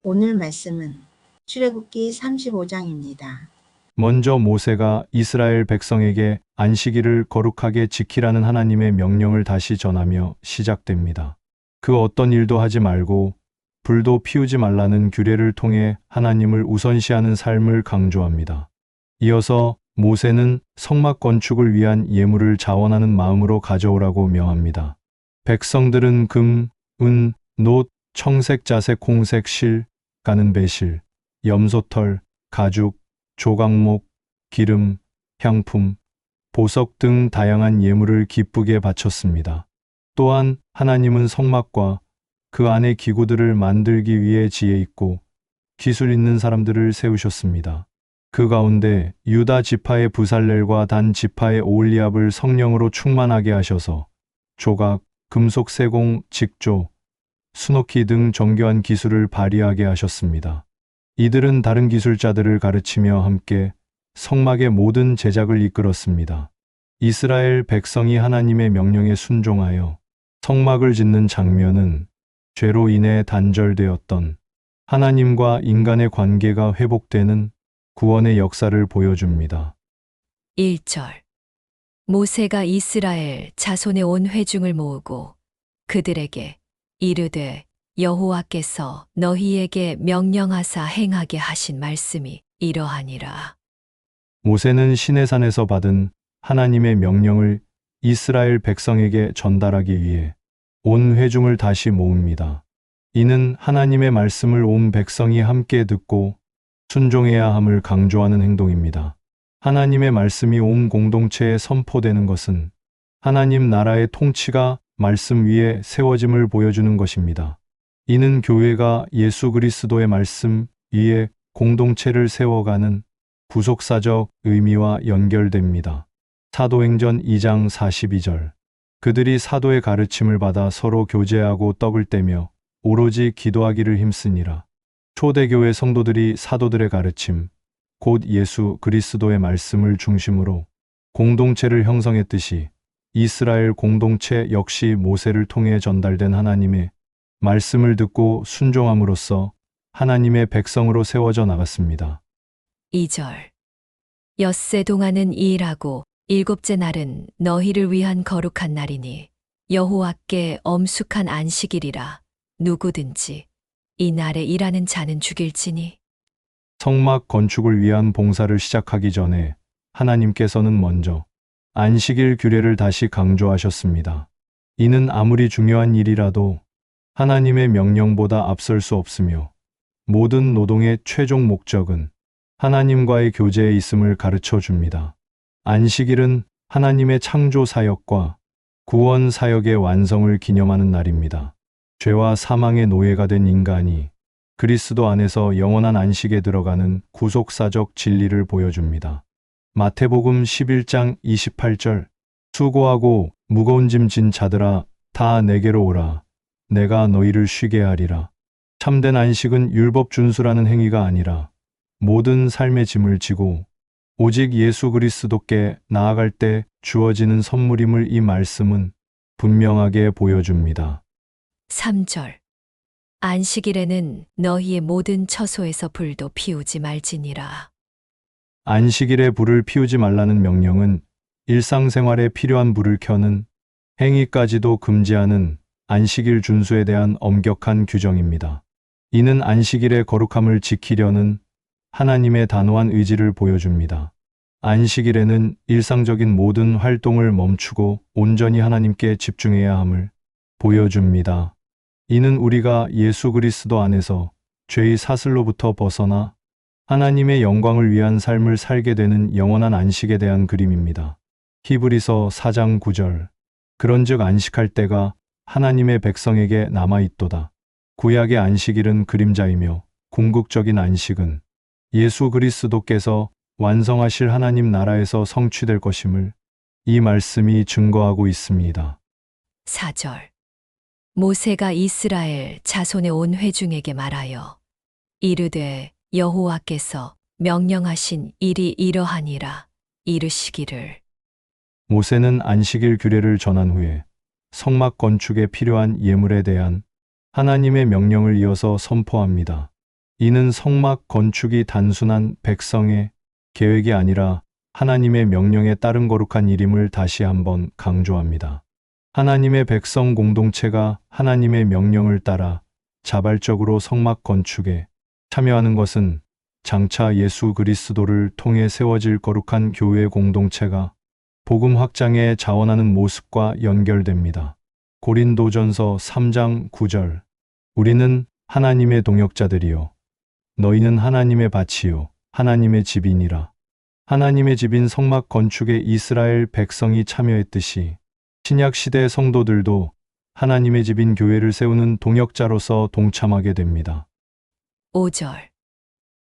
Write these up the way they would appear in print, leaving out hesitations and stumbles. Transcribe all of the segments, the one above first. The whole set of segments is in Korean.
오늘 말씀은 출애굽기 35장입니다. 먼저 모세가 이스라엘 백성에게 안식일을 거룩하게 지키라는 하나님의 명령을 다시 전하며 시작됩니다. 그 어떤 일도 하지 말고 불도 피우지 말라는 규례를 통해 하나님을 우선시하는 삶을 강조합니다. 이어서 모세는 성막 건축을 위한 예물을 자원하는 마음으로 가져오라고 명합니다. 백성들은 금, 은, 놋, 청색, 자색, 홍색, 실, 가는 배실, 염소털, 가죽, 조각목, 기름, 향품, 보석 등 다양한 예물을 기쁘게 바쳤습니다. 또한 하나님은 성막과 그 안의 기구들을 만들기 위해 지혜 있고 기술 있는 사람들을 세우셨습니다. 그 가운데 유다 지파의 부살렐과 단 지파의 오홀리압을 성령으로 충만하게 하셔서 조각, 금속 세공, 직조, 수놓기 등 정교한 기술을 발휘하게 하셨습니다. 이들은 다른 기술자들을 가르치며 함께 성막의 모든 제작을 이끌었습니다. 이스라엘 백성이 하나님의 명령에 순종하여 성막을 짓는 장면은 죄로 인해 단절되었던 하나님과 인간의 관계가 회복되는 구원의 역사를 보여줍니다. 1절 모세가 이스라엘 자손의 온 회중을 모으고 그들에게 이르되 여호와께서 너희에게 명령하사 행하게 하신 말씀이 이러하니라. 모세는 시내산에서 받은 하나님의 명령을 이스라엘 백성에게 전달하기 위해 온 회중을 다시 모읍니다. 이는 하나님의 말씀을 온 백성이 함께 듣고 순종해야 함을 강조하는 행동입니다. 하나님의 말씀이 온 공동체에 선포되는 것은 하나님 나라의 통치가 말씀 위에 세워짐을 보여주는 것입니다. 이는 교회가 예수 그리스도의 말씀 위에 공동체를 세워가는 구속사적 의미와 연결됩니다. 사도행전 2장 42절 그들이 사도의 가르침을 받아 서로 교제하고 떡을 떼며 오로지 기도하기를 힘쓰니라. 초대교회 성도들이 사도들의 가르침, 곧 예수 그리스도의 말씀을 중심으로 공동체를 형성했듯이 이스라엘 공동체 역시 모세를 통해 전달된 하나님의 말씀을 듣고 순종함으로써 하나님의 백성으로 세워져 나갔습니다. 2절 엿새 동안은 일하고 일곱째 날은 너희를 위한 거룩한 날이니 여호와께 엄숙한 안식일이라. 누구든지 이 날에 일하는 자는 죽일지니. 성막 건축을 위한 봉사를 시작하기 전에 하나님께서는 먼저 안식일 규례를 다시 강조하셨습니다. 이는 아무리 중요한 일이라도 하나님의 명령보다 앞설 수 없으며 모든 노동의 최종 목적은 하나님과의 교제에 있음을 가르쳐 줍니다. 안식일은 하나님의 창조 사역과 구원 사역의 완성을 기념하는 날입니다. 죄와 사망의 노예가 된 인간이 그리스도 안에서 영원한 안식에 들어가는 구속사적 진리를 보여줍니다. 마태복음 11장 28절 수고하고 무거운 짐 진 자들아 다 내게로 오라. 내가 너희를 쉬게 하리라. 참된 안식은 율법 준수라는 행위가 아니라 모든 삶의 짐을 지고 오직 예수 그리스도께 나아갈 때 주어지는 선물임을 이 말씀은 분명하게 보여줍니다. 3절 안식일에는 너희의 모든 처소에서 불도 피우지 말지니라. 안식일에 불을 피우지 말라는 명령은 일상생활에 필요한 불을 켜는 행위까지도 금지하는 안식일 준수에 대한 엄격한 규정입니다. 이는 안식일의 거룩함을 지키려는 하나님의 단호한 의지를 보여줍니다. 안식일에는 일상적인 모든 활동을 멈추고 온전히 하나님께 집중해야 함을 보여줍니다. 이는 우리가 예수 그리스도 안에서 죄의 사슬로부터 벗어나 하나님의 영광을 위한 삶을 살게 되는 영원한 안식에 대한 그림입니다. 히브리서 4장 9절 그런즉 안식할 때가 하나님의 백성에게 남아있도다. 구약의 안식일은 그림자이며 궁극적인 안식은 예수 그리스도께서 완성하실 하나님 나라에서 성취될 것임을 이 말씀이 증거하고 있습니다. 4절 모세가 이스라엘 자손의 온 회중에게 말하여 이르되 여호와께서 명령하신 일이 이러하니라. 이르시기를. 모세는 안식일 규례를 전한 후에 성막 건축에 필요한 예물에 대한 하나님의 명령을 이어서 선포합니다. 이는 성막 건축이 단순한 백성의 계획이 아니라 하나님의 명령에 따른 거룩한 일임을 다시 한번 강조합니다. 하나님의 백성 공동체가 하나님의 명령을 따라 자발적으로 성막 건축에 참여하는 것은 장차 예수 그리스도를 통해 세워질 거룩한 교회 공동체가 복음 확장에 자원하는 모습과 연결됩니다. 고린도전서 3장 9절. 우리는 하나님의 동역자들이요 너희는 하나님의 밭이요 하나님의 집이니라. 하나님의 집인 성막 건축에 이스라엘 백성이 참여했듯이 신약 시대 성도들도 하나님의 집인 교회를 세우는 동역자로서 동참하게 됩니다. 5절.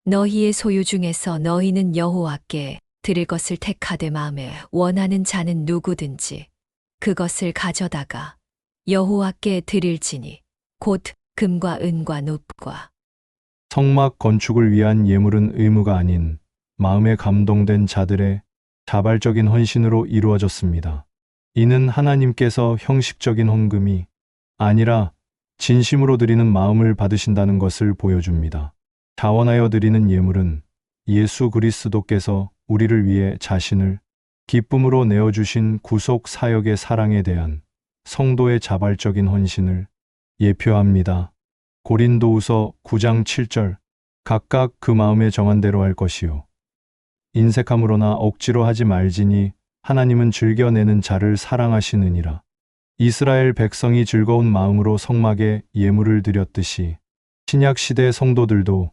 너희의 소유 중에서 너희는 여호와께 드릴 것을 택하되 마음에 원하는 자는 누구든지 그것을 가져다가 여호와께 드릴지니 곧 금과 은과 눕과. 성막 건축을 위한 예물은 의무가 아닌 마음에 감동된 자들의 자발적인 헌신으로 이루어졌습니다. 이는 하나님께서 형식적인 헌금이 아니라 진심으로 드리는 마음을 받으신다는 것을 보여줍니다. 자원하여 드리는 예물은 예수 그리스도께서 우리를 위해 자신을 기쁨으로 내어주신 구속 사역의 사랑에 대한 성도의 자발적인 헌신을 예표합니다. 고린도후서 9장 7절. 각각 그 마음에 정한 대로 할 것이요 인색함으로나 억지로 하지 말지니 하나님은 즐겨내는 자를 사랑하시느니라. 이스라엘 백성이 즐거운 마음으로 성막에 예물을 드렸듯이 신약 시대 성도들도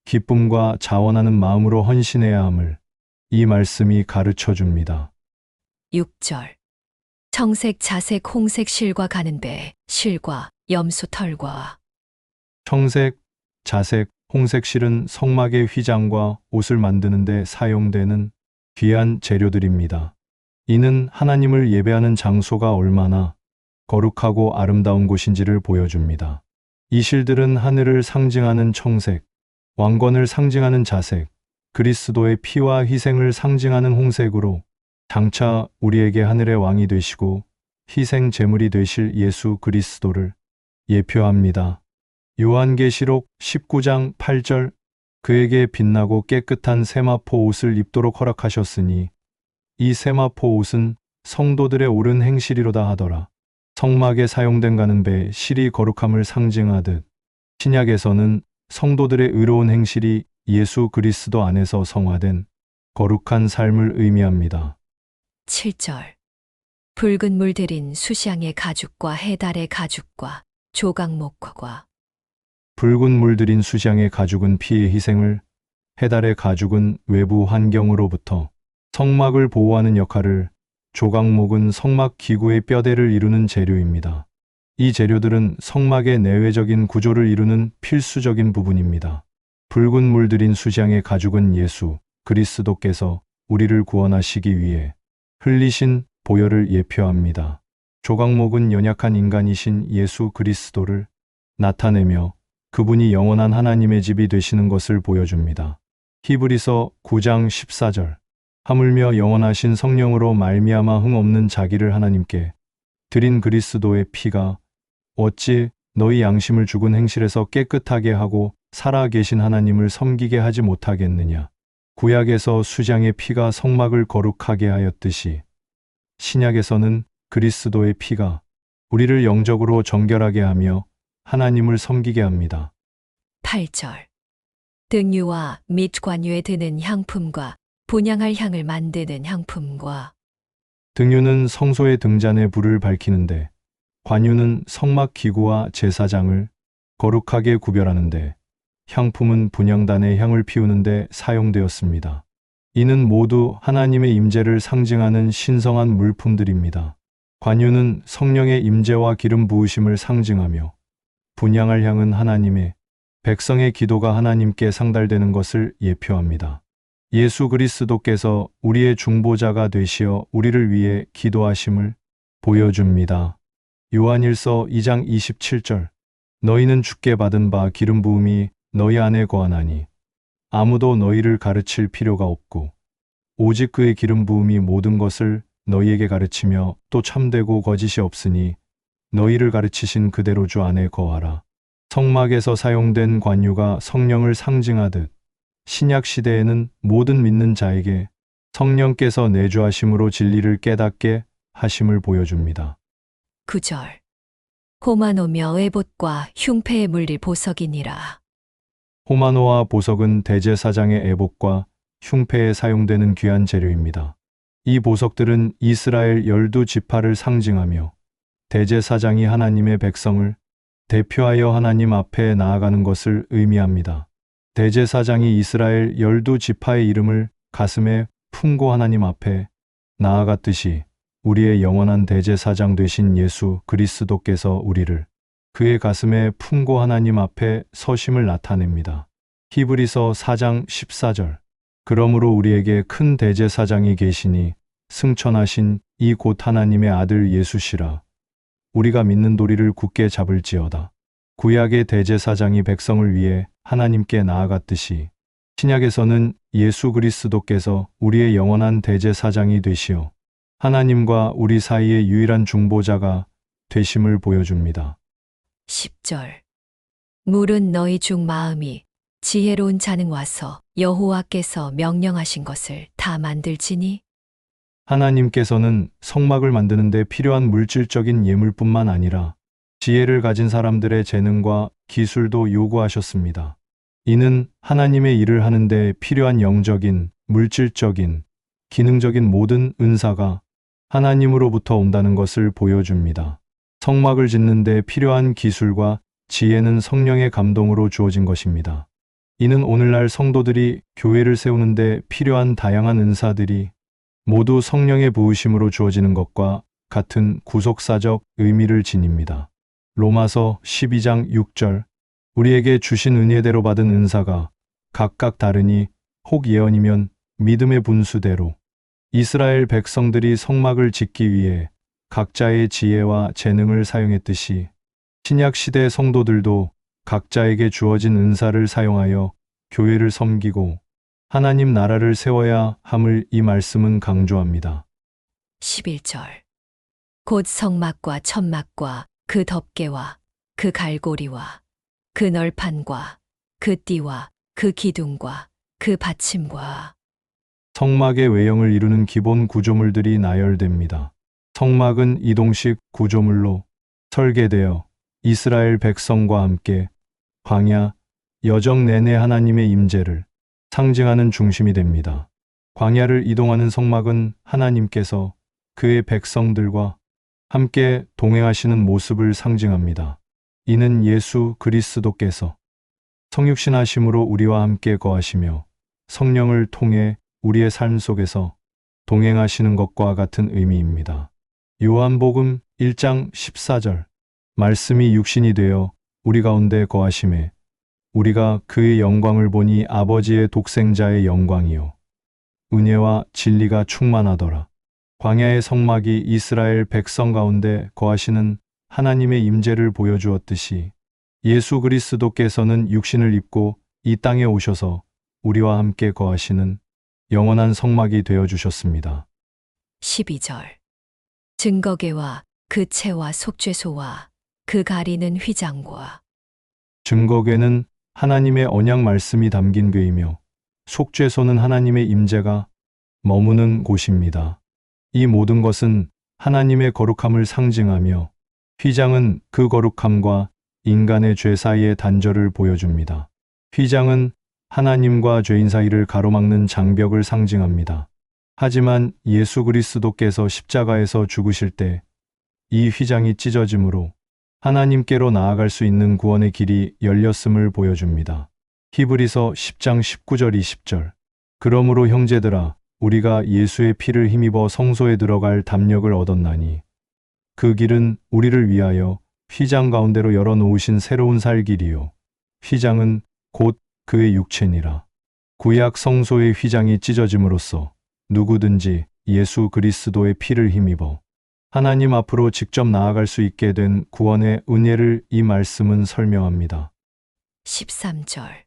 기쁨과 자원하는 마음으로 헌신해야 함을 이 말씀이 가르쳐 줍니다. 6절. 청색, 자색, 홍색 실과 가는 배, 실과 염소 털과. 청색, 자색, 홍색 실은 성막의 휘장과 옷을 만드는 데 사용되는 귀한 재료들입니다. 이는 하나님을 예배하는 장소가 얼마나 거룩하고 아름다운 곳인지를 보여줍니다. 이 실들은 하늘을 상징하는 청색, 왕권을 상징하는 자색, 그리스도의 피와 희생을 상징하는 홍색으로 장차 우리에게 하늘의 왕이 되시고 희생 제물이 되실 예수 그리스도를 예표합니다. 요한계시록 19장 8절. 그에게 빛나고 깨끗한 세마포 옷을 입도록 허락하셨으니 이 세마포 옷은 성도들의 옳은 행실이로다 하더라. 성막에 사용된 가는 배 실이 거룩함을 상징하듯 신약에서는 성도들의 의로운 행실이 예수 그리스도 안에서 성화된 거룩한 삶을 의미합니다. 7절. 붉은 물 들인 수시향의 가죽과 해달의 가죽과 조각목과. 붉은 물 들인 수시향의 가죽은 피의 희생을, 해달의 가죽은 외부 환경으로부터 성막을 보호하는 역할을, 조각목은 성막 기구의 뼈대를 이루는 재료입니다. 이 재료들은 성막의 내외적인 구조를 이루는 필수적인 부분입니다. 붉은 물 들인 수시향의 가죽은 예수 그리스도께서 우리를 구원하시기 위해 흘리신 보혈을 예표합니다. 조각목은 연약한 인간이신 예수 그리스도를 나타내며 그분이 영원한 하나님의 집이 되시는 것을 보여줍니다. 히브리서 9장 14절. 하물며 영원하신 성령으로 말미암아 흠없는 자기를 하나님께 드린 그리스도의 피가 어찌 너희 양심을 죽은 행실에서 깨끗하게 하고 살아 계신 하나님을 섬기게 하지 못하겠느냐. 구약에서 수장의 피가 성막을 거룩하게 하였듯이 신약에서는 그리스도의 피가 우리를 영적으로 정결하게 하며 하나님을 섬기게 합니다. 8절. 등유와 및 관유에 드는 향품과 분향할 향을 만드는 향품과. 등유는 성소의 등잔에 불을 밝히는데, 관유는 성막 기구와 제사장을 거룩하게 구별하는데, 향품은 분향단의 향을 피우는데 사용되었습니다. 이는 모두 하나님의 임재를 상징하는 신성한 물품들입니다. 관유는 성령의 임재와 기름 부으심을 상징하며, 분향할 향은 하나님의 백성의 기도가 하나님께 상달되는 것을 예표합니다. 예수 그리스도께서 우리의 중보자가 되시어 우리를 위해 기도하심을 보여줍니다. 요한일서 2장 27절. 너희는 주께 받은 바 기름 부음이 너희 안에 거하나니 아무도 너희를 가르칠 필요가 없고 오직 그의 기름 부음이 모든 것을 너희에게 가르치며 또 참되고 거짓이 없으니 너희를 가르치신 그대로 주 안에 거하라. 성막에서 사용된 관유가 성령을 상징하듯 신약 시대에는 모든 믿는 자에게 성령께서 내주하심으로 진리를 깨닫게 하심을 보여줍니다. 9절. 호마노며 에봇과 흉패에 물릴 보석이니라. 호마노와 보석은 대제사장의 에봇과 흉패에 사용되는 귀한 재료입니다. 이 보석들은 이스라엘 12지파를 상징하며 대제사장이 하나님의 백성을 대표하여 하나님 앞에 나아가는 것을 의미합니다. 대제사장이 이스라엘 12지파의 이름을 가슴에 품고 하나님 앞에 나아갔듯이 우리의 영원한 대제사장 되신 예수 그리스도께서 우리를 그의 가슴에 품고 하나님 앞에 서심을 나타냅니다. 히브리서 4장 14절. 그러므로 우리에게 큰 대제사장이 계시니 승천하신 이 곧 하나님의 아들 예수시라. 우리가 믿는 도리를 굳게 잡을지어다. 구약의 대제사장이 백성을 위해 하나님께 나아갔듯이 신약에서는 예수 그리스도께서 우리의 영원한 대제사장이 되시어 하나님과 우리 사이의 유일한 중보자가 되심을 보여줍니다. 10절. 물은 너희 중 마음이 지혜로운 자는 와서 여호와께서 명령하신 것을 다 만들지니. 하나님께서는 성막을 만드는데 필요한 물질적인 예물뿐만 아니라 지혜를 가진 사람들의 재능과 기술도 요구하셨습니다. 이는 하나님의 일을 하는데 필요한 영적인, 물질적인, 기능적인 모든 은사가 하나님으로부터 온다는 것을 보여줍니다. 성막을 짓는데 필요한 기술과 지혜는 성령의 감동으로 주어진 것입니다. 이는 오늘날 성도들이 교회를 세우는데 필요한 다양한 은사들이 모두 성령의 부으심으로 주어지는 것과 같은 구속사적 의미를 지닙니다. 로마서 12장 6절. 우리에게 주신 은혜대로 받은 은사가 각각 다르니 혹 예언이면 믿음의 분수대로. 이스라엘 백성들이 성막을 짓기 위해 각자의 지혜와 재능을 사용했듯이 신약 시대 성도들도 각자에게 주어진 은사를 사용하여 교회를 섬기고 하나님 나라를 세워야 함을 이 말씀은 강조합니다. 11절. 곧 성막과 천막과 그 덮개와 그 갈고리와 그 널판과 그 띠와 그 기둥과 그 받침과. 성막의 외형을 이루는 기본 구조물들이 나열됩니다. 성막은 이동식 구조물로 설계되어 이스라엘 백성과 함께 광야, 여정 내내 하나님의 임재를 상징하는 중심이 됩니다. 광야를 이동하는 성막은 하나님께서 그의 백성들과 함께 동행하시는 모습을 상징합니다. 이는 예수 그리스도께서 성육신하심으로 우리와 함께 거하시며 성령을 통해 우리의 삶 속에서 동행하시는 것과 같은 의미입니다. 요한복음 1장 14절. 말씀이 육신이 되어 우리 가운데 거하심에 우리가 그의 영광을 보니 아버지의 독생자의 영광이요 은혜와 진리가 충만하더라. 광야의 성막이 이스라엘 백성 가운데 거하시는 하나님의 임재를 보여주었듯이 예수 그리스도께서는 육신을 입고 이 땅에 오셔서 우리와 함께 거하시는 영원한 성막이 되어 주셨습니다. 12절. 증거궤와 그 채와 속죄소와 그 가리는 휘장과. 증거궤는 하나님의 언약 말씀이 담긴 궤이며 속죄소는 하나님의 임재가 머무는 곳입니다. 이 모든 것은 하나님의 거룩함을 상징하며 휘장은 그 거룩함과 인간의 죄 사이의 단절을 보여줍니다. 휘장은 하나님과 죄인 사이를 가로막는 장벽을 상징합니다. 하지만 예수 그리스도께서 십자가에서 죽으실 때 이 휘장이 찢어짐으로 하나님께로 나아갈 수 있는 구원의 길이 열렸음을 보여줍니다. 히브리서 10장 19절 20절. 그러므로 형제들아 우리가 예수의 피를 힘입어 성소에 들어갈 담력을 얻었나니 그 길은 우리를 위하여 휘장 가운데로 열어놓으신 새로운 살 길이요 휘장은 곧 그의 육체니라. 구약 성소의 휘장이 찢어짐으로써 누구든지 예수 그리스도의 피를 힘입어 하나님 앞으로 직접 나아갈 수 있게 된 구원의 은혜를 이 말씀은 설명합니다. 13절.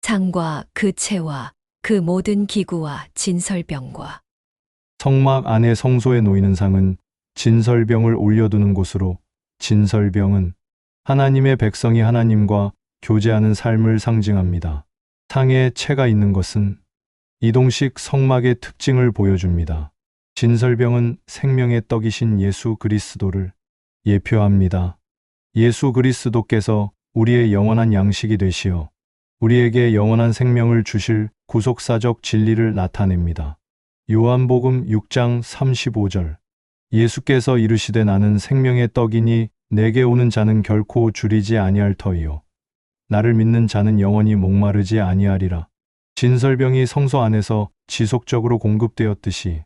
창과 그 채와 그 모든 기구와 진설병과. 성막 안에 성소에 놓이는 상은 진설병을 올려두는 곳으로 진설병은 하나님의 백성이 하나님과 교제하는 삶을 상징합니다. 상에 채가 있는 것은 이동식 성막의 특징을 보여줍니다. 진설병은 생명의 떡이신 예수 그리스도를 예표합니다. 예수 그리스도께서 우리의 영원한 양식이 되시어 우리에게 영원한 생명을 주실 구속사적 진리를 나타냅니다. 요한복음 6장 35절. 예수께서 이르시되 나는 생명의 떡이니 내게 오는 자는 결코 줄이지 아니할 터이요 나를 믿는 자는 영원히 목마르지 아니하리라. 진설병이 성소 안에서 지속적으로 공급되었듯이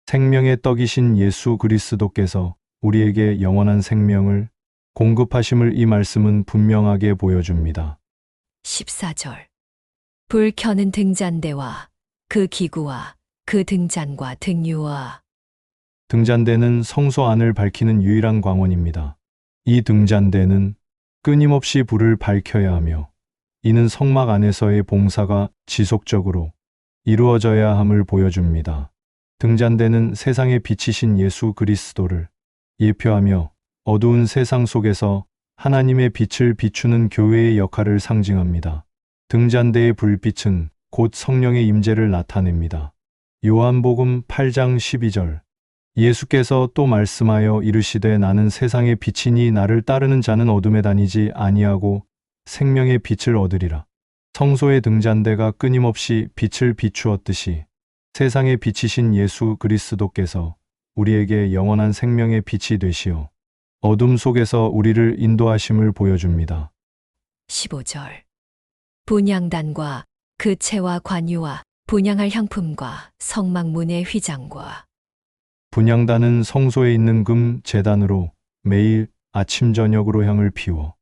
생명의 떡이신 예수 그리스도께서 우리에게 영원한 생명을 공급하심을 이 말씀은 분명하게 보여줍니다. 14절. 불 켜는 등잔대와 그 기구와 그 등잔과 등유와. 등잔대는 성소 안을 밝히는 유일한 광원입니다. 이 등잔대는 끊임없이 불을 밝혀야 하며 이는 성막 안에서의 봉사가 지속적으로 이루어져야 함을 보여줍니다. 등잔대는 세상의 빛이신 예수 그리스도를 예표하며 어두운 세상 속에서 하나님의 빛을 비추는 교회의 역할을 상징합니다. 등잔대의 불빛은 곧 성령의 임재를 나타냅니다. 요한복음 8장 12절. 예수께서 또 말씀하여 이르시되 나는 세상의 빛이니 나를 따르는 자는 어둠에 다니지 아니하고 생명의 빛을 얻으리라. 성소의 등잔대가 끊임없이 빛을 비추었듯이 세상의 빛이신 예수 그리스도께서 우리에게 영원한 생명의 빛이 되시어 어둠 속에서 우리를 인도하심을 보여줍니다. 15절. 분향단과 그 채와 관유와 분향할 향품과 성막문의 휘장과. 분향단은 성소에 있는 금 제단으로 매일 아침 저녁으로 향을 피워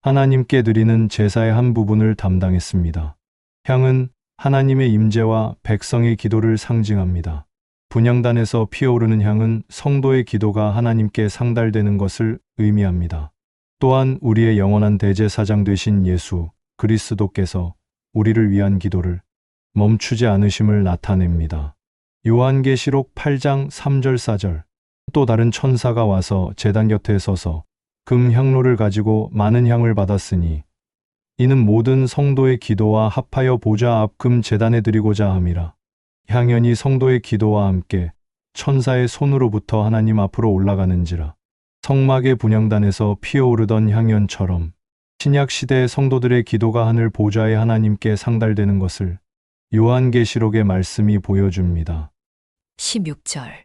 하나님께 드리는 제사의 한 부분을 담당했습니다. 향은 하나님의 임재와 백성의 기도를 상징합니다. 분향단에서 피어오르는 향은 성도의 기도가 하나님께 상달되는 것을 의미합니다. 또한 우리의 영원한 대제사장 되신 예수 그리스도께서 우리를 위한 기도를 멈추지 않으심을 나타냅니다. 요한계시록 8장 3절 4절. 또 다른 천사가 와서 제단 곁에 서서 금 향로를 가지고 많은 향을 받았으니 이는 모든 성도의 기도와 합하여 보좌 앞 금 제단에 드리고자 함이라. 향연이 성도의 기도와 함께 천사의 손으로부터 하나님 앞으로 올라가는지라. 성막의 분향단에서 피어오르던 향연처럼 신약 시대의 성도들의 기도가 하늘 보좌에 하나님께 상달되는 것을 요한계시록의 말씀이 보여줍니다. 16절.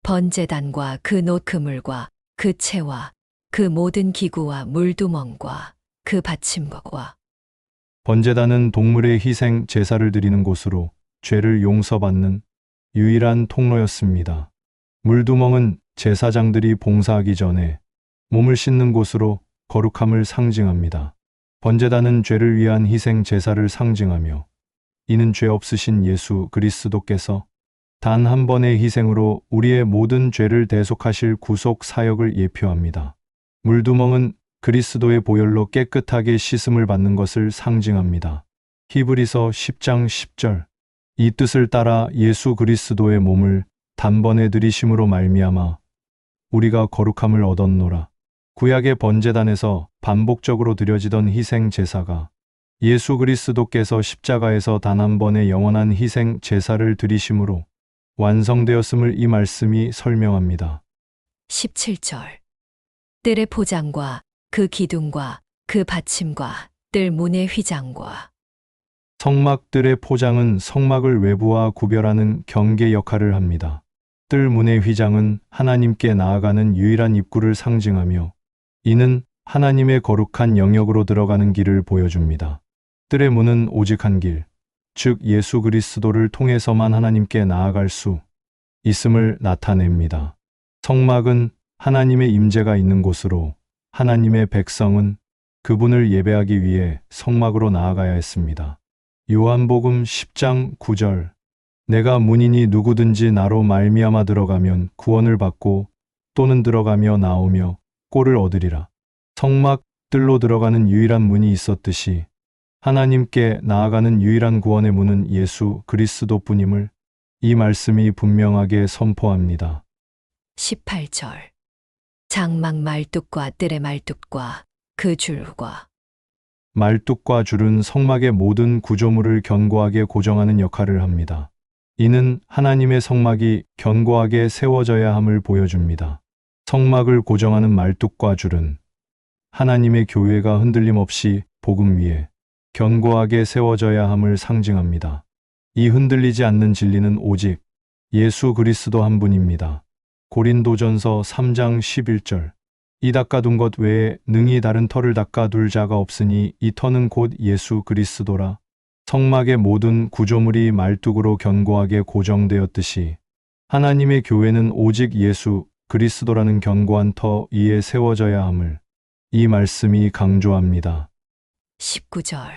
번제단과 그 놋 그물과 그 채와 그 모든 기구와 물두멍과 그 받침과. 번제단은 동물의 희생 제사를 드리는 곳으로 죄를 용서받는 유일한 통로였습니다. 물두멍은 제사장들이 봉사하기 전에 몸을 씻는 곳으로 거룩함을 상징합니다. 번제단은 죄를 위한 희생 제사를 상징하며 이는 죄 없으신 예수 그리스도께서 단 한 번의 희생으로 우리의 모든 죄를 대속하실 구속 사역을 예표합니다. 물두멍은 그리스도의 보혈로 깨끗하게 씻음을 받는 것을 상징합니다. 히브리서 10장 10절. 이 뜻을 따라 예수 그리스도의 몸을 단번에 들이심으로 말미암아 우리가 거룩함을 얻었노라. 구약의 번제단에서 반복적으로 드려지던 희생 제사가 예수 그리스도께서 십자가에서 단 한 번의 영원한 희생 제사를 드리심으로 완성되었음을 이 말씀이 설명합니다. 17절. 뜰의 포장과 그 기둥과 그 받침과 뜰 문의 휘장과. 성막들의 포장은 성막을 외부와 구별하는 경계 역할을 합니다. 뜰 문의 휘장은 하나님께 나아가는 유일한 입구를 상징하며 이는 하나님의 거룩한 영역으로 들어가는 길을 보여줍니다. 뜰의 문은 오직 한 길, 즉 예수 그리스도를 통해서만 하나님께 나아갈 수 있음을 나타냅니다. 성막은 하나님의 임재가 있는 곳으로 하나님의 백성은 그분을 예배하기 위해 성막으로 나아가야 했습니다. 요한복음 10장 9절. 내가 문이니 누구든지 나로 말미암아 들어가면 구원을 받고 또는 들어가며 나오며 꼴을 얻으리라. 성막 뜰로 들어가는 유일한 문이 있었듯이 하나님께 나아가는 유일한 구원의 문은 예수 그리스도뿐임을 이 말씀이 분명하게 선포합니다. 18절. 장막 말뚝과 뜰의 말뚝과 그 줄과 말뚝과 줄은 성막의 모든 구조물을 견고하게 고정하는 역할을 합니다. 이는 하나님의 성막이 견고하게 세워져야 함을 보여줍니다. 성막을 고정하는 말뚝과 줄은 하나님의 교회가 흔들림 없이 복음 위에 견고하게 세워져야 함을 상징합니다. 이 흔들리지 않는 진리는 오직 예수 그리스도 한 분입니다. 고린도전서 3장 11절. 이 닦아둔 것 외에 능히 다른 터를 닦아둘 자가 없으니 이 터는 곧 예수 그리스도라. 성막의 모든 구조물이 말뚝으로 견고하게 고정되었듯이 하나님의 교회는 오직 예수 그리스도라는 견고한 터 위에 세워져야 함을 이 말씀이 강조합니다. 19절.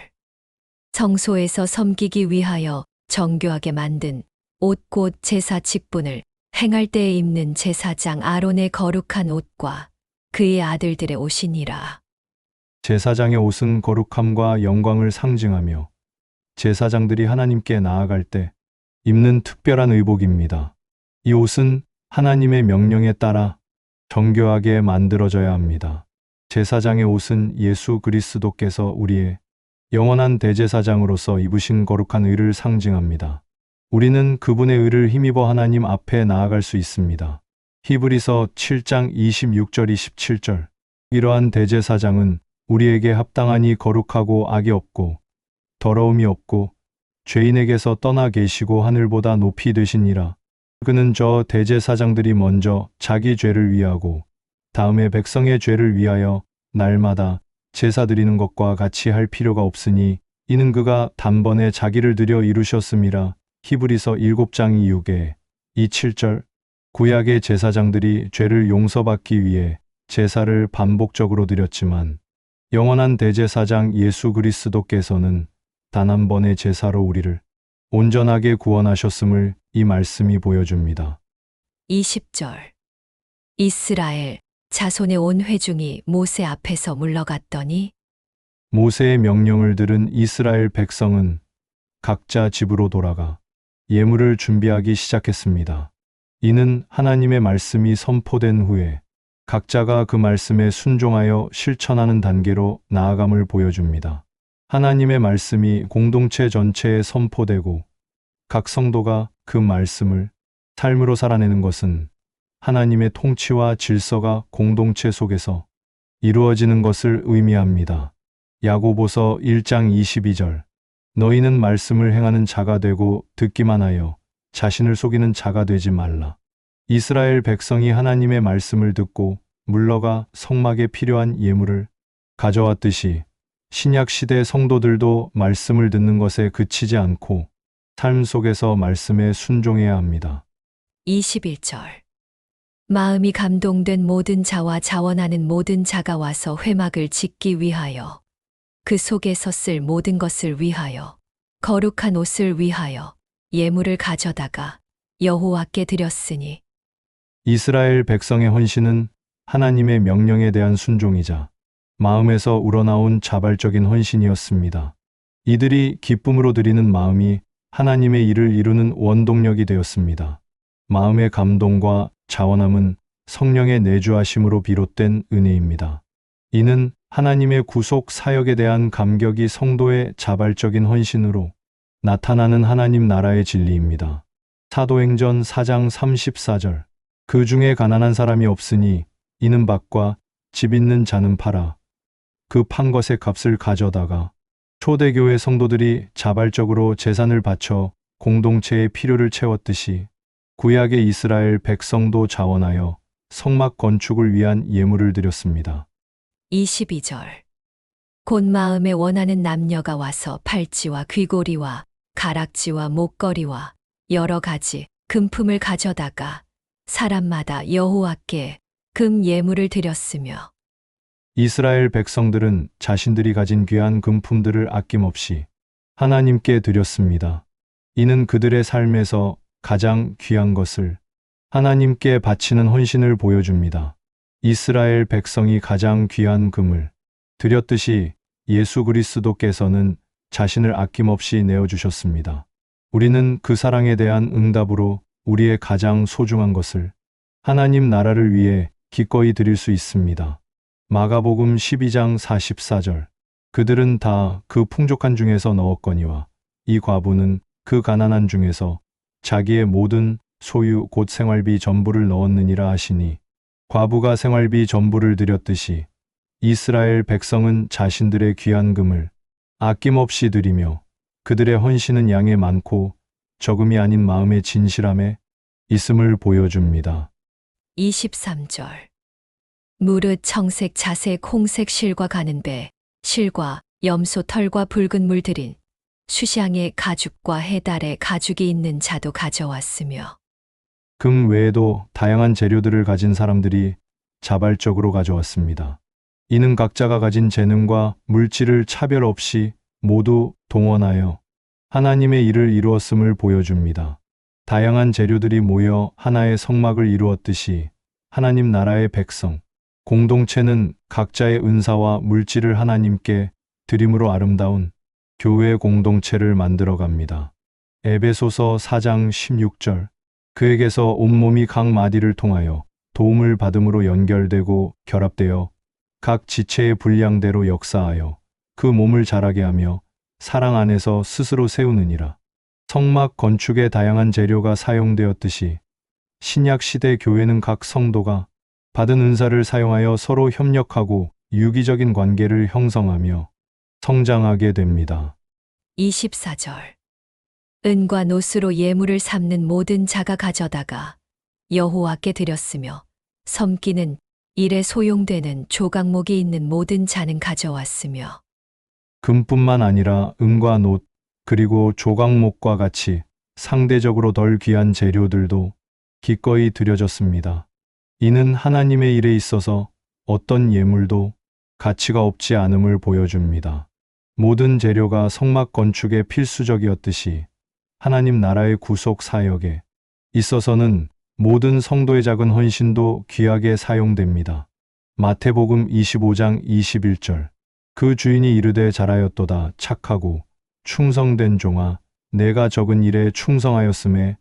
성소에서 섬기기 위하여 정교하게 만든 옷 곧 제사 직분을 행할 때에 입는 제사장 아론의 거룩한 옷과 그의 아들들의 옷이니라. 제사장의 옷은 거룩함과 영광을 상징하며 제사장들이 하나님께 나아갈 때 입는 특별한 의복입니다. 이 옷은 하나님의 명령에 따라 정교하게 만들어져야 합니다. 제사장의 옷은 예수 그리스도께서 우리의 영원한 대제사장으로서 입으신 거룩한 의를 상징합니다. 우리는 그분의 의를 힘입어 하나님 앞에 나아갈 수 있습니다. 히브리서 7장 26절 27절. 이러한 대제사장은 우리에게 합당하니 거룩하고 악이 없고 더러움이 없고 죄인에게서 떠나 계시고 하늘보다 높이 되시니라. 그는 저 대제사장들이 먼저 자기 죄를 위하고 다음에 백성의 죄를 위하여 날마다 제사 드리는 것과 같이 할 필요가 없으니 이는 그가 단번에 자기를 드려 이루셨음이라. 히브리서 7장 6에 27절. 구약의 제사장들이 죄를 용서받기 위해 제사를 반복적으로 드렸지만 영원한 대제사장 예수 그리스도께서는 단 한 번의 제사로 우리를 온전하게 구원하셨음을 이 말씀이 보여줍니다. 20절. 이스라엘 자손의 온 회중이 모세 앞에서 물러갔더니 모세의 명령을 들은 이스라엘 백성은 각자 집으로 돌아가 예물을 준비하기 시작했습니다. 이는 하나님의 말씀이 선포된 후에 각자가 그 말씀에 순종하여 실천하는 단계로 나아감을 보여줍니다. 하나님의 말씀이 공동체 전체에 선포되고 각 성도가 그 말씀을 삶으로 살아내는 것은 하나님의 통치와 질서가 공동체 속에서 이루어지는 것을 의미합니다. 야고보서 1장 22절. 너희는 말씀을 행하는 자가 되고 듣기만 하여 자신을 속이는 자가 되지 말라. 이스라엘 백성이 하나님의 말씀을 듣고 물러가 성막에 필요한 예물을 가져왔듯이 신약 시대 성도들도 말씀을 듣는 것에 그치지 않고 삶 속에서 말씀에 순종해야 합니다. 21절. 마음이 감동된 모든 자와 자원하는 모든 자가 와서 회막을 짓기 위하여 그 속에서 쓸 모든 것을 위하여 거룩한 옷을 위하여 예물을 가져다가 여호와께 드렸으니. 이스라엘 백성의 헌신은 하나님의 명령에 대한 순종이자 마음에서 우러나온 자발적인 헌신이었습니다. 이들이 기쁨으로 드리는 마음이 하나님의 일을 이루는 원동력이 되었습니다. 마음의 감동과 자원함은 성령의 내주하심으로 비롯된 은혜입니다. 이는 하나님의 구속 사역에 대한 감격이 성도의 자발적인 헌신으로 나타나는 하나님 나라의 진리입니다. 사도행전 4장 34절. 그 중에 가난한 사람이 없으니 이는 밭과 집 있는 자는 팔아 그 판 것의 값을 가져다가 초대교회 성도들이 자발적으로 재산을 바쳐 공동체의 필요를 채웠듯이 구약의 이스라엘 백성도 자원하여 성막 건축을 위한 예물을 드렸습니다. 22절. 곧 마음에 원하는 남녀가 와서 팔찌와 귀고리와 가락지와 목걸이와 여러 가지 금품을 가져다가 사람마다 여호와께 금 예물을 드렸으며. 이스라엘 백성들은 자신들이 가진 귀한 금품들을 아낌없이 하나님께 드렸습니다. 이는 그들의 삶에서 가장 귀한 것을 하나님께 바치는 헌신을 보여줍니다. 이스라엘 백성이 가장 귀한 금을 드렸듯이 예수 그리스도께서는 자신을 아낌없이 내어주셨습니다. 우리는 그 사랑에 대한 응답으로 우리의 가장 소중한 것을 하나님 나라를 위해 기꺼이 드릴 수 있습니다. 마가복음 12장 44절. 그들은 다 그 풍족한 중에서 넣었거니와 이 과부는 그 가난한 중에서 자기의 모든 소유 곧 생활비 전부를 넣었느니라 하시니, 과부가 생활비 전부를 드렸듯이 이스라엘 백성은 자신들의 귀한 금을 아낌없이 드리며 그들의 헌신은 양에 많고 적음이 아닌 마음의 진실함에 있음을 보여줍니다. 23절. 무릇 청색 자색 홍색 실과 가는 배, 실과 염소 털과 붉은 물 들인 수샹의 가죽과 해달의 가죽이 있는 자도 가져왔으며, 금 외에도 다양한 재료들을 가진 사람들이 자발적으로 가져왔습니다. 이는 각자가 가진 재능과 물질을 차별 없이 모두 동원하여 하나님의 일을 이루었음을 보여줍니다. 다양한 재료들이 모여 하나의 성막을 이루었듯이 하나님 나라의 백성, 공동체는 각자의 은사와 물질을 하나님께 드림으로 아름다운 교회 공동체를 만들어갑니다. 에베소서 4장 16절. 그에게서 온몸이 각 마디를 통하여 도움을 받음으로 연결되고 결합되어 각 지체의 분량대로 역사하여 그 몸을 자라게 하며 사랑 안에서 스스로 세우느니라. 성막 건축에 다양한 재료가 사용되었듯이 신약 시대 교회는 각 성도가 받은 은사를 사용하여 서로 협력하고 유기적인 관계를 형성하며 성장하게 됩니다. 24절. 은과 노스로 예물을 삼는 모든 자가 가져다가 여호와께 드렸으며, 섬기는 일에 소용되는 조각목이 있는 모든 자는 가져왔으며, 금뿐만 아니라 은과 놋 그리고 조각목과 같이 상대적으로 덜 귀한 재료들도 기꺼이 드려졌습니다. 이는 하나님의 일에 있어서 어떤 예물도 가치가 없지 않음을 보여줍니다. 모든 재료가 성막 건축에 필수적이었듯이 하나님 나라의 구속 사역에 있어서는 모든 성도의 작은 헌신도 귀하게 사용됩니다. 마태복음 25장 21절. 그 주인이 이르되 잘하였도다 착하고 충성된 종아, 내가 적은 일에 충성하였음에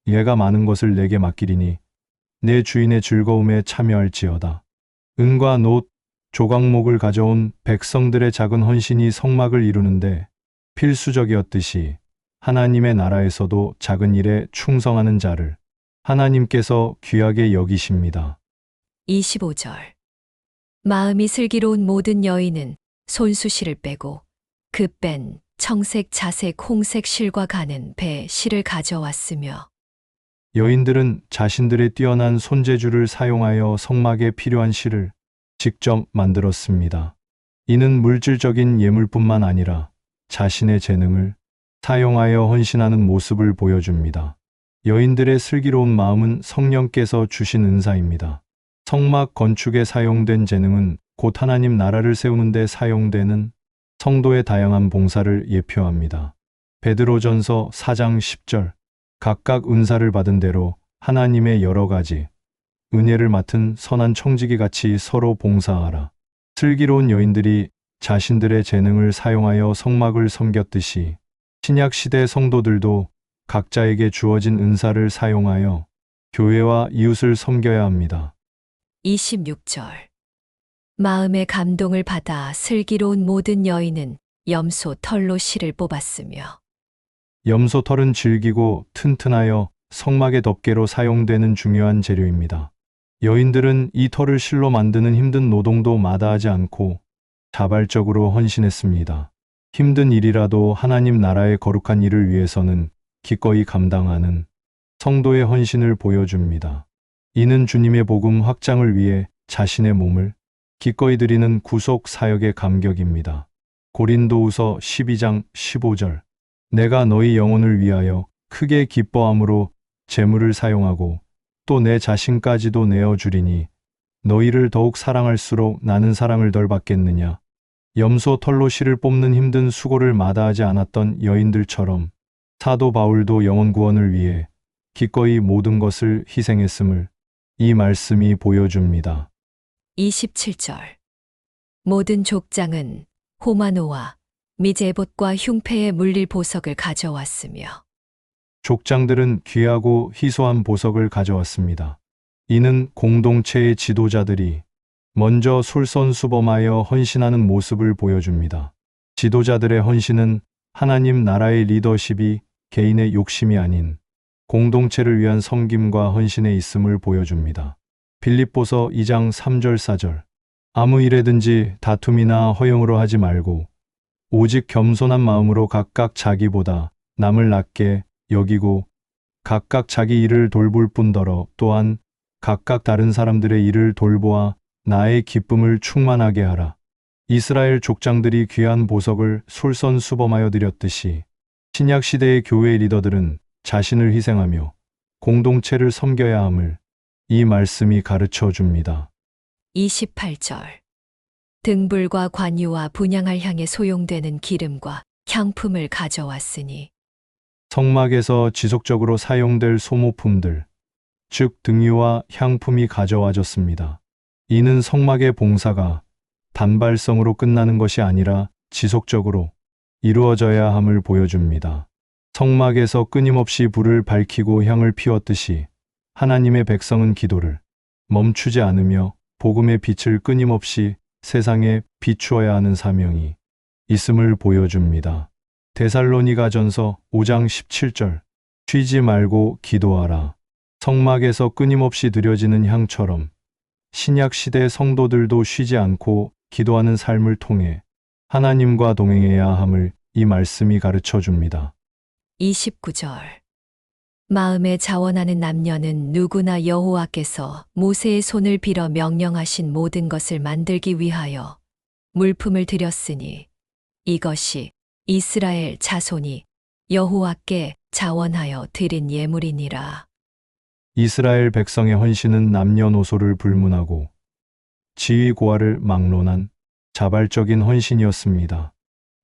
얘가 많은 것을 내게 맡기리니 내 주인의 즐거움에 참여할지어다. 은과 놋, 조각목을 가져온 백성들의 작은 헌신이 성막을 이루는데 필수적이었듯이 하나님의 나라에서도 작은 일에 충성하는 자를 하나님께서 귀하게 여기십니다. 25절. 마음이 슬기로운 모든 여인은 손수실을 빼고 그 뺀 청색 자색 홍색 실과 가는 배 실을 가져왔으며, 여인들은 자신들의 뛰어난 손재주를 사용하여 성막에 필요한 실을 직접 만들었습니다. 이는 물질적인 예물뿐만 아니라 자신의 재능을 사용하여 헌신하는 모습을 보여줍니다. 여인들의 슬기로운 마음은 성령께서 주신 은사입니다. 성막 건축에 사용된 재능은 곧 하나님 나라를 세우는 데 사용되는 성도의 다양한 봉사를 예표합니다. 베드로전서 4장 10절. 각각 은사를 받은 대로 하나님의 여러 가지 은혜를 맡은 선한 청지기 같이 서로 봉사하라. 슬기로운 여인들이 자신들의 재능을 사용하여 성막을 섬겼듯이 신약 시대 성도들도 각자에게 주어진 은사를 사용하여 교회와 이웃을 섬겨야 합니다. 26절. 마음의 감동을 받아 슬기로운 모든 여인은 염소 털로 실을 뽑았으며, 염소 털은 질기고 튼튼하여 성막의 덮개로 사용되는 중요한 재료입니다. 여인들은 이 털을 실로 만드는 힘든 노동도 마다하지 않고 자발적으로 헌신했습니다. 힘든 일이라도 하나님 나라의 거룩한 일을 위해서는 기꺼이 감당하는 성도의 헌신을 보여줍니다. 이는 주님의 복음 확장을 위해 자신의 몸을 기꺼이 드리는 구속 사역의 감격입니다. 고린도후서 12장 15절. 내가 너희 영혼을 위하여 크게 기뻐함으로 재물을 사용하고 또 내 자신까지도 내어주리니 너희를 더욱 사랑할수록 나는 사랑을 덜 받겠느냐. 염소 털로 실을 뽑는 힘든 수고를 마다하지 않았던 여인들처럼 사도 바울도 영혼 구원을 위해 기꺼이 모든 것을 희생했음을 이 말씀이 보여줍니다. 27절. 모든 족장은 호마노와 미제봇과 흉패의 물릴 보석을 가져왔으며, 족장들은 귀하고 희소한 보석을 가져왔습니다. 이는 공동체의 지도자들이 먼저 솔선수범하여 헌신하는 모습을 보여줍니다. 지도자들의 헌신은 하나님 나라의 리더십이 개인의 욕심이 아닌 공동체를 위한 섬김과 헌신에 있음을 보여줍니다. 빌립보서 2장 3절 4절 아무 일에든지 다툼이나 허용으로 하지 말고 오직 겸손한 마음으로 각각 자기보다 남을 낮게 여기고 각각 자기 일을 돌볼 뿐더러 또한 각각 다른 사람들의 일을 돌보아 나의 기쁨을 충만하게 하라. 이스라엘 족장들이 귀한 보석을 솔선수범하여 드렸듯이 신약 시대의 교회 리더들은 자신을 희생하며 공동체를 섬겨야 함을 이 말씀이 가르쳐 줍니다. 28절 등불과 관유와 분향할 향에 소용되는 기름과 향품을 가져왔으니 성막에서 지속적으로 사용될 소모품들, 즉 등유와 향품이 가져와졌습니다. 이는 성막의 봉사가 단발성으로 끝나는 것이 아니라 지속적으로 이루어져야 함을 보여줍니다. 성막에서 끊임없이 불을 밝히고 향을 피웠듯이 하나님의 백성은 기도를 멈추지 않으며 복음의 빛을 끊임없이 세상에 비추어야 하는 사명이 있음을 보여줍니다. 데살로니가전서 5장 17절 쉬지 말고 기도하라. 성막에서 끊임없이 드려지는 향처럼 신약 시대 성도들도 쉬지 않고 기도하는 삶을 통해 하나님과 동행해야 함을 이 말씀이 가르쳐 줍니다. 29절 마음에 자원하는 남녀는 누구나 여호와께서 모세의 손을 빌어 명령하신 모든 것을 만들기 위하여 물품을 드렸으니 이것이 이스라엘 자손이 여호와께 자원하여 드린 예물이니라. 이스라엘 백성의 헌신은 남녀노소를 불문하고 지위 고하를 막론한 자발적인 헌신이었습니다.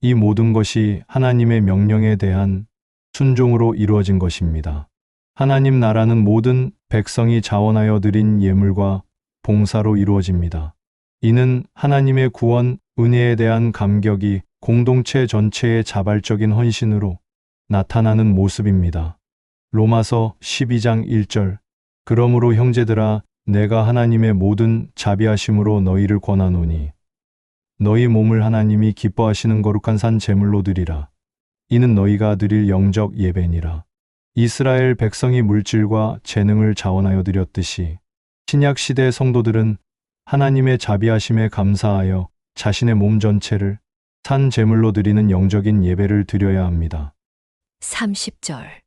이 모든 것이 하나님의 명령에 대한 순종으로 이루어진 것입니다. 하나님 나라는 모든 백성이 자원하여 드린 예물과 봉사로 이루어집니다. 이는 하나님의 구원, 은혜에 대한 감격이 공동체 전체의 자발적인 헌신으로 나타나는 모습입니다. 로마서 12장 1절 그러므로 형제들아 내가 하나님의 모든 자비하심으로 너희를 권하노니 너희 몸을 하나님이 기뻐하시는 거룩한 산 제물로 드리라. 이는 너희가 드릴 영적 예배니라. 이스라엘 백성이 물질과 재능을 자원하여 드렸듯이 신약 시대 성도들은 하나님의 자비하심에 감사하여 자신의 몸 전체를 산 제물로 드리는 영적인 예배를 드려야 합니다. 30절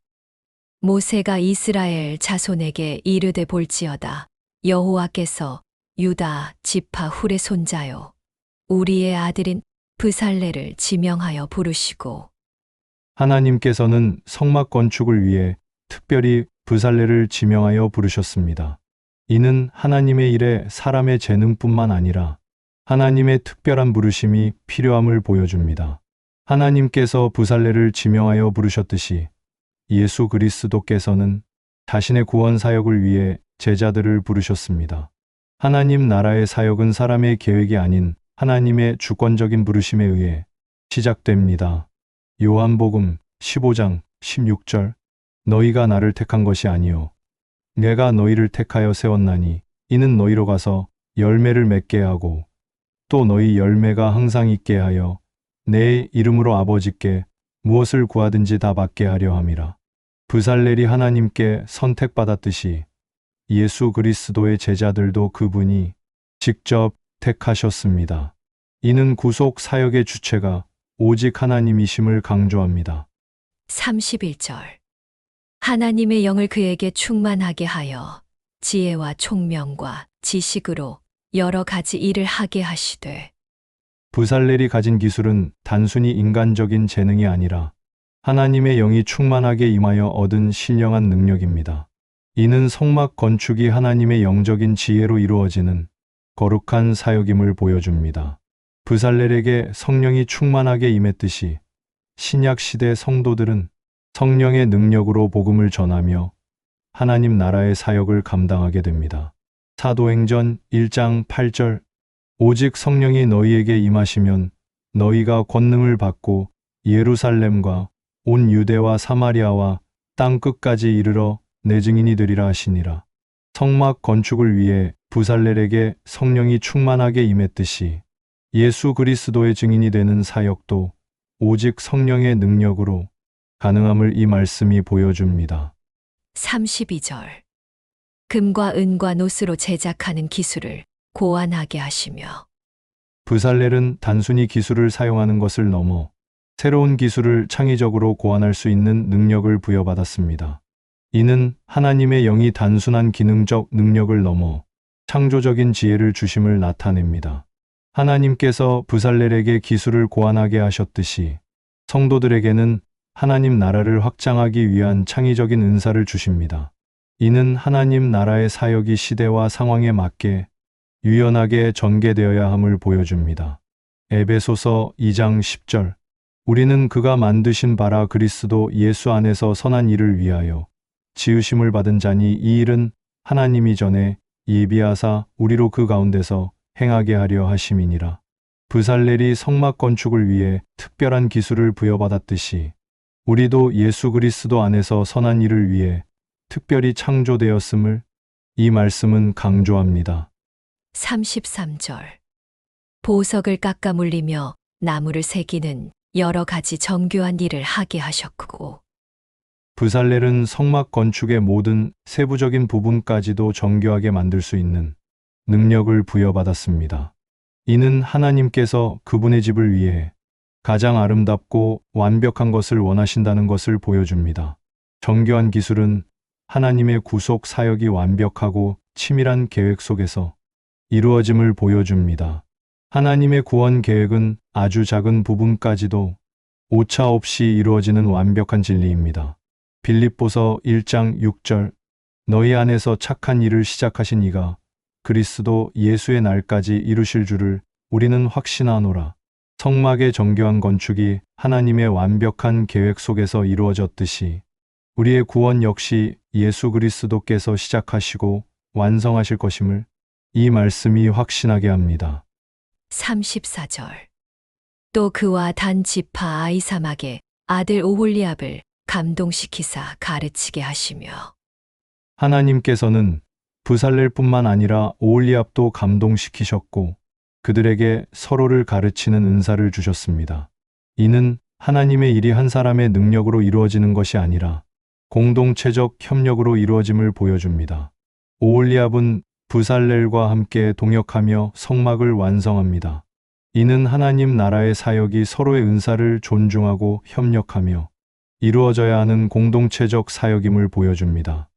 모세가 이스라엘 자손에게 이르되 볼지어다 여호와께서 유다 지파 훌의 손자요 우리의 아들인 브살레를 지명하여 부르시고 하나님께서는 성막 건축을 위해 특별히 브살레를 지명하여 부르셨습니다. 이는 하나님의 일에 사람의 재능뿐만 아니라 하나님의 특별한 부르심이 필요함을 보여줍니다. 하나님께서 브살레를 지명하여 부르셨듯이 예수 그리스도께서는 자신의 구원 사역을 위해 제자들을 부르셨습니다. 하나님 나라의 사역은 사람의 계획이 아닌 하나님의 주권적인 부르심에 의해 시작됩니다. 요한복음 15장 16절 너희가 나를 택한 것이 아니요 내가 너희를 택하여 세웠나니 이는 너희로 가서 열매를 맺게 하고 또 너희 열매가 항상 있게 하여 내 이름으로 아버지께 무엇을 구하든지 다 받게 하려 함이라. 브살렐이 하나님께 선택받았듯이 예수 그리스도의 제자들도 그분이 직접 택하셨습니다. 이는 구속 사역의 주체가 오직 하나님이심을 강조합니다. 31절 하나님의 영을 그에게 충만하게 하여 지혜와 총명과 지식으로 여러 가지 일을 하게 하시되 브살렐이 가진 기술은 단순히 인간적인 재능이 아니라 하나님의 영이 충만하게 임하여 얻은 신령한 능력입니다. 이는 성막 건축이 하나님의 영적인 지혜로 이루어지는 거룩한 사역임을 보여줍니다. 브살렐에게 성령이 충만하게 임했듯이 신약 시대 성도들은 성령의 능력으로 복음을 전하며 하나님 나라의 사역을 감당하게 됩니다. 사도행전 1장 8절 오직 성령이 너희에게 임하시면 너희가 권능을 받고 예루살렘과 온 유대와 사마리아와 땅 끝까지 이르러 내 증인이 되리라 하시니라. 성막 건축을 위해 부살렐에게 성령이 충만하게 임했듯이 예수 그리스도의 증인이 되는 사역도 오직 성령의 능력으로 가능함을 이 말씀이 보여줍니다. 32절. 금과 은과 노스로 제작하는 기술을 고안하게 하시며. 부살렐은 단순히 기술을 사용하는 것을 넘어 새로운 기술을 창의적으로 고안할 수 있는 능력을 부여받았습니다. 이는 하나님의 영이 단순한 기능적 능력을 넘어 창조적인 지혜를 주심을 나타냅니다. 하나님께서 부살렐에게 기술을 고안하게 하셨듯이 성도들에게는 하나님 나라를 확장하기 위한 창의적인 은사를 주십니다. 이는 하나님 나라의 사역이 시대와 상황에 맞게 유연하게 전개되어야 함을 보여줍니다. 에베소서 2장 10절. 우리는 그가 만드신 바라 그리스도 예수 안에서 선한 일을 위하여 지으심을 받은 자니 이 일은 하나님이 전에 예비하사 우리로 그 가운데서 행하게 하려 하심이니라. 부살렐이 성막 건축을 위해 특별한 기술을 부여받았듯이 우리도 예수 그리스도 안에서 선한 일을 위해 특별히 창조되었음을 이 말씀은 강조합니다. 33절. 보석을 깎아 물리며 나무를 새기는 여러 가지 정교한 일을 하게 하셨고. 부살렐은 성막 건축의 모든 세부적인 부분까지도 정교하게 만들 수 있는 능력을 부여받았습니다. 이는 하나님께서 그분의 집을 위해 가장 아름답고 완벽한 것을 원하신다는 것을 보여줍니다. 정교한 기술은 하나님의 구속 사역이 완벽하고 치밀한 계획 속에서 이루어짐을 보여줍니다. 하나님의 구원 계획은 아주 작은 부분까지도 오차 없이 이루어지는 완벽한 진리입니다. 빌립보서 1장 6절. 너희 안에서 착한 일을 시작하신 이가 그리스도 예수의 날까지 이루실 줄을 우리는 확신하노라. 성막의 정교한 건축이 하나님의 완벽한 계획 속에서 이루어졌듯이 우리의 구원 역시 예수 그리스도께서 시작하시고 완성하실 것임을 이 말씀이 확신하게 합니다. 34절. 또 그와 단 지파 아이사막의 아들 오홀리압을 감동시키사 가르치게 하시며. 하나님께서는 부살렐뿐만 아니라 오홀리압도 감동시키셨고 그들에게 서로를 가르치는 은사를 주셨습니다. 이는 하나님의 일이 한 사람의 능력으로 이루어지는 것이 아니라 공동체적 협력으로 이루어짐을 보여줍니다. 오홀리압은 부살렐과 함께 동역하며 성막을 완성합니다. 이는 하나님 나라의 사역이 서로의 은사를 존중하고 협력하며 이루어져야 하는 공동체적 사역임을 보여줍니다.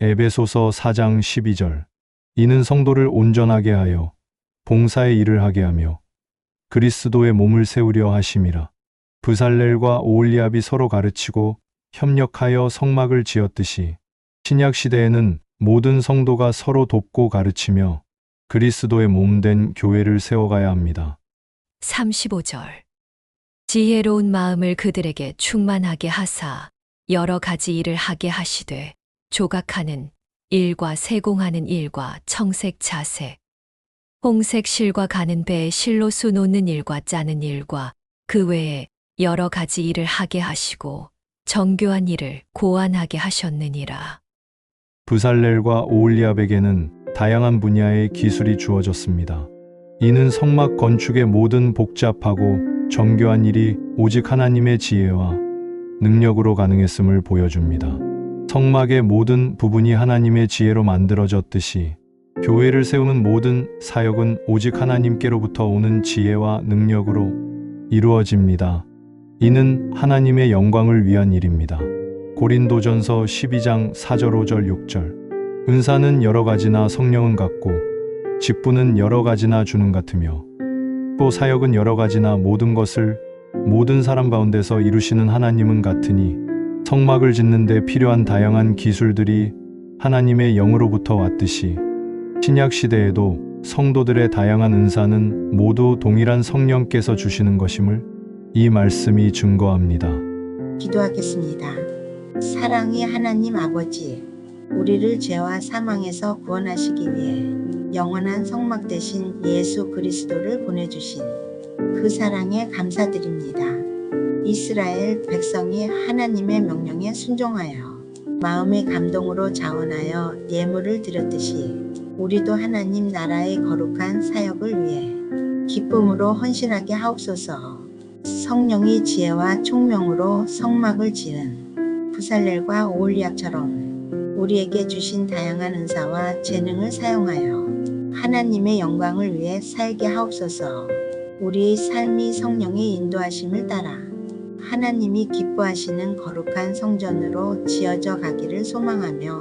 에베소서 4장 12절. 이는 성도를 온전하게 하여 봉사의 일을 하게 하며 그리스도의 몸을 세우려 하심이라. 부살렐과 오홀리압이 서로 가르치고 협력하여 성막을 지었듯이 신약 시대에는 모든 성도가 서로 돕고 가르치며 그리스도의 몸된 교회를 세워가야 합니다. 35절. 지혜로운 마음을 그들에게 충만하게 하사 여러 가지 일을 하게 하시되 조각하는 일과 세공하는 일과 청색 자색, 홍색 실과 가는 배에 실로 수 놓는 일과 짜는 일과 그 외에 여러 가지 일을 하게 하시고 정교한 일을 고안하게 하셨느니라. 부살렐과 오홀리압에게는 다양한 분야의 기술이 주어졌습니다. 이는 성막 건축의 모든 복잡하고 정교한 일이 오직 하나님의 지혜와 능력으로 가능했음을 보여줍니다. 성막의 모든 부분이 하나님의 지혜로 만들어졌듯이 교회를 세우는 모든 사역은 오직 하나님께로부터 오는 지혜와 능력으로 이루어집니다. 이는 하나님의 영광을 위한 일입니다. 고린도전서 12장 4절 5절 6절. 은사는 여러 가지나 성령은 같고 직분은 여러 가지나 주는 같으며 또 사역은 여러 가지나 모든 것을 모든 사람 가운데서 이루시는 하나님은 같으니 성막을 짓는 데 필요한 다양한 기술들이 하나님의 영으로부터 왔듯이 신약 시대에도 성도들의 다양한 은사는 모두 동일한 성령께서 주시는 것임을 이 말씀이 증거합니다. 기도하겠습니다. 사랑의 하나님 아버지, 우리를 죄와 사망에서 구원하시기 위해 영원한 성막 되신 예수 그리스도를 보내주신 그 사랑에 감사드립니다. 이스라엘 백성이 하나님의 명령에 순종하여 마음의 감동으로 자원하여 예물을 드렸듯이 우리도 하나님 나라의 거룩한 사역을 위해 기쁨으로 헌신하게 하옵소서. 성령이 지혜와 총명으로 성막을 지은 부살렐과 오홀리압처럼 우리에게 주신 다양한 은사와 재능을 사용하여 하나님의 영광을 위해 살게 하옵소서. 우리의 삶이 성령의 인도하심을 따라 하나님이 기뻐하시는 거룩한 성전으로 지어져 가기를 소망하며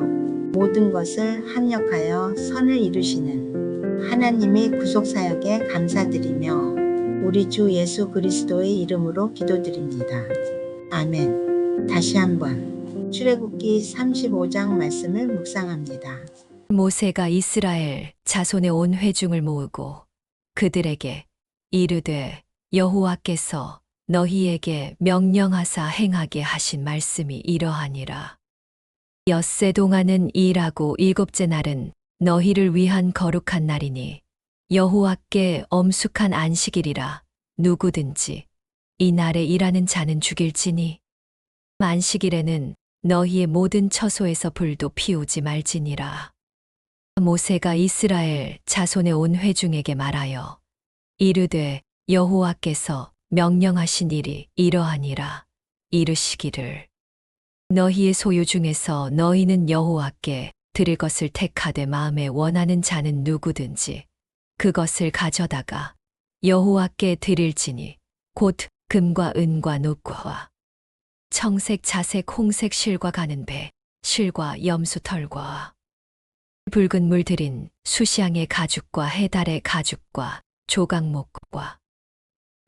모든 것을 합력하여 선을 이루시는 하나님의 구속사역에 감사드리며 우리 주 예수 그리스도의 이름으로 기도드립니다. 아멘. 다시 한번 출애굽기 35장 말씀을 묵상합니다. 모세가 이스라엘 자손의 온 회중을 모으고 그들에게 이르되 여호와께서 너희에게 명령하사 행하게 하신 말씀이 이러하니라. 엿새 동안은 일하고 일곱째 날은 너희를 위한 거룩한 날이니 여호와께 엄숙한 안식일이라. 누구든지 이 날에 일하는 자는 죽일지니 안식일에는 너희의 모든 처소에서 불도 피우지 말지니라. 모세가 이스라엘 자손의 온 회중에게 말하여 이르되 여호와께서 명령하신 일이 이러하니라. 이르시기를 너희의 소유 중에서 너희는 여호와께 드릴 것을 택하되 마음에 원하는 자는 누구든지 그것을 가져다가 여호와께 드릴지니 곧 금과 은과 녹과 청색 자색 홍색 실과 가는 배 실과 염소 털과 붉은 물 들인 수시향의 가죽과 해달의 가죽과 조각목과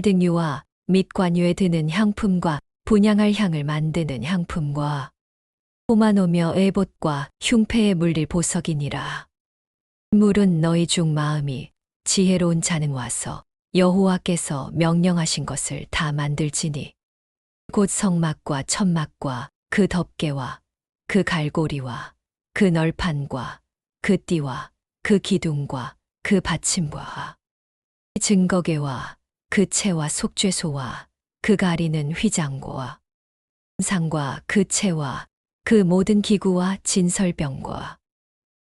등유와 및 관유에 드는 향품과 분향할 향을 만드는 향품과 호마노며 에봇과 흉패에 물릴 보석이니라. 물은 너희 중 마음이 지혜로운 자는 와서 여호와께서 명령하신 것을 다 만들지니 곧 성막과 천막과 그 덮개와 그 갈고리와 그 널판과 그 띠와 그 기둥과 그 받침과 증거계와 그 채와 속죄소와 그 가리는 휘장과 상과 그 채와 그 모든 기구와 진설병과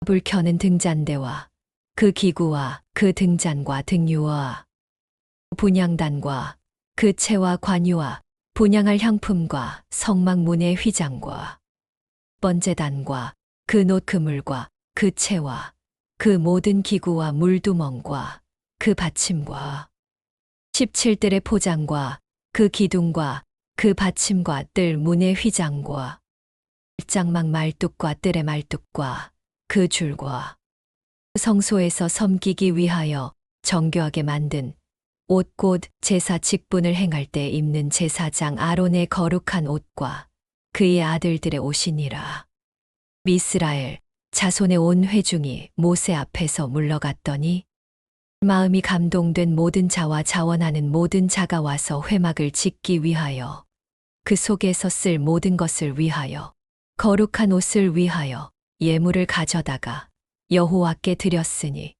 불 켜는 등잔대와 그 기구와 그 등잔과 등유와 분향단과 그 채와 관유와 분향할 향품과 성막 문의 휘장과 번제단과 그 놋 그물과 그 채와 그 모든 기구와 물두멍과 그 받침과 17뜰의 포장과 그 기둥과 그 받침과 뜰 문의 휘장과 장막 말뚝과 뜰의 말뚝과 그 줄과 성소에서 섬기기 위하여 정교하게 만든 옷 곧 제사 직분을 행할 때 입는 제사장 아론의 거룩한 옷과 그의 아들들의 옷이니라. 이스라엘 자손의 온 회중이 모세 앞에서 물러갔더니 마음이 감동된 모든 자와 자원하는 모든 자가 와서 회막을 짓기 위하여 그 속에서 쓸 모든 것을 위하여 거룩한 옷을 위하여 예물을 가져다가 여호와께 드렸으니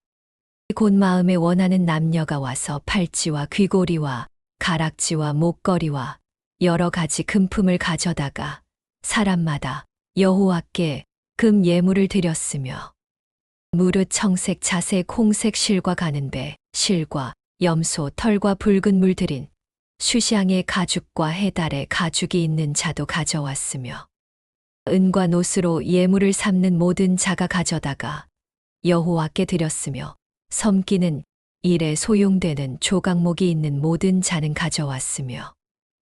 곧 마음에 원하는 남녀가 와서 팔찌와 귀고리와 가락지와 목걸이와 여러 가지 금품을 가져다가 사람마다 여호와께 금 예물을 드렸으며 무릇 청색 자색 홍색 실과 가는 배 실과 염소 털과 붉은 물 들인 수시향의 가죽과 해달의 가죽이 있는 자도 가져왔으며 은과 놋으로 예물을 삼는 모든 자가 가져다가 여호와께 드렸으며 섬기는 일에 소용되는 조각목이 있는 모든 자는 가져왔으며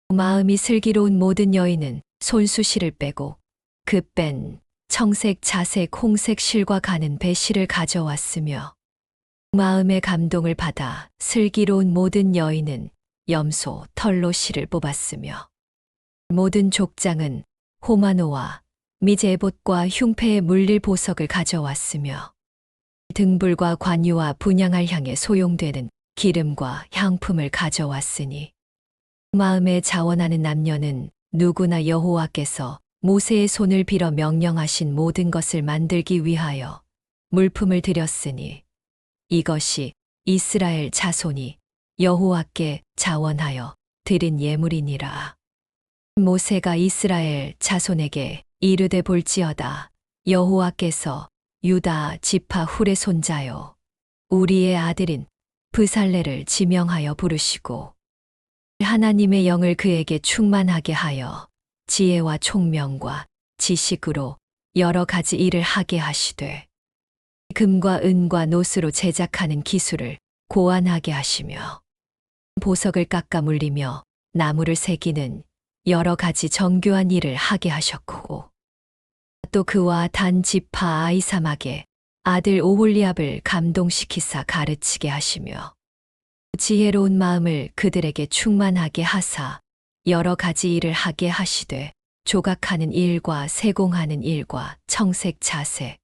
마음이 슬기로운 모든 여인은 손수실을 빼고 그 뺀 청색 자색 홍색 실과 가는 배 실을 가져왔으며 마음의 감동을 받아 슬기로운 모든 여인은 염소 털로 실을 뽑았으며 모든 족장은 호마노와 미제봇과 흉패에 물릴 보석을 가져왔으며 등불과 관유와 분향할 향에 소용되는 기름과 향품을 가져왔으니 마음에 자원하는 남녀는 누구나 여호와께서 모세의 손을 빌어 명령하신 모든 것을 만들기 위하여 물품을 드렸으니 이것이 이스라엘 자손이 여호와께 자원하여 드린 예물이니라. 모세가 이스라엘 자손에게 이르되 볼지어다 여호와께서 유다 지파 훌의 손자요. 우리의 아들인 브살레를 지명하여 부르시고 하나님의 영을 그에게 충만하게 하여 지혜와 총명과 지식으로 여러 가지 일을 하게 하시되 금과 은과 노스로 제작하는 기술을 고안하게 하시며 보석을 깎아 물리며 나무를 새기는 여러 가지 정교한 일을 하게 하셨고 또 그와 단 지파 아이사막의 아들 오홀리압을 감동시키사 가르치게 하시며 지혜로운 마음을 그들에게 충만하게 하사 여러 가지 일을 하게 하시되 조각하는 일과 세공하는 일과 청색 자색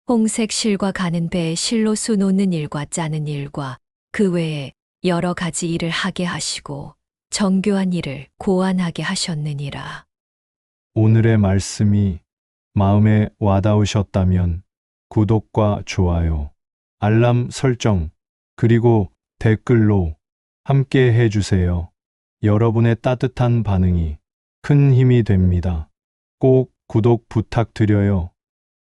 홍색 실과 가는 배에 실로 수 놓는 일과 짜는 일과 그 외에 여러 가지 일을 하게 하시고 정교한 일을 고안하게 하셨느니라. 오늘의 말씀이 마음에 와닿으셨다면 구독과 좋아요, 알람 설정, 그리고 댓글로 함께 해주세요. 여러분의 따뜻한 반응이 큰 힘이 됩니다. 꼭 구독 부탁드려요.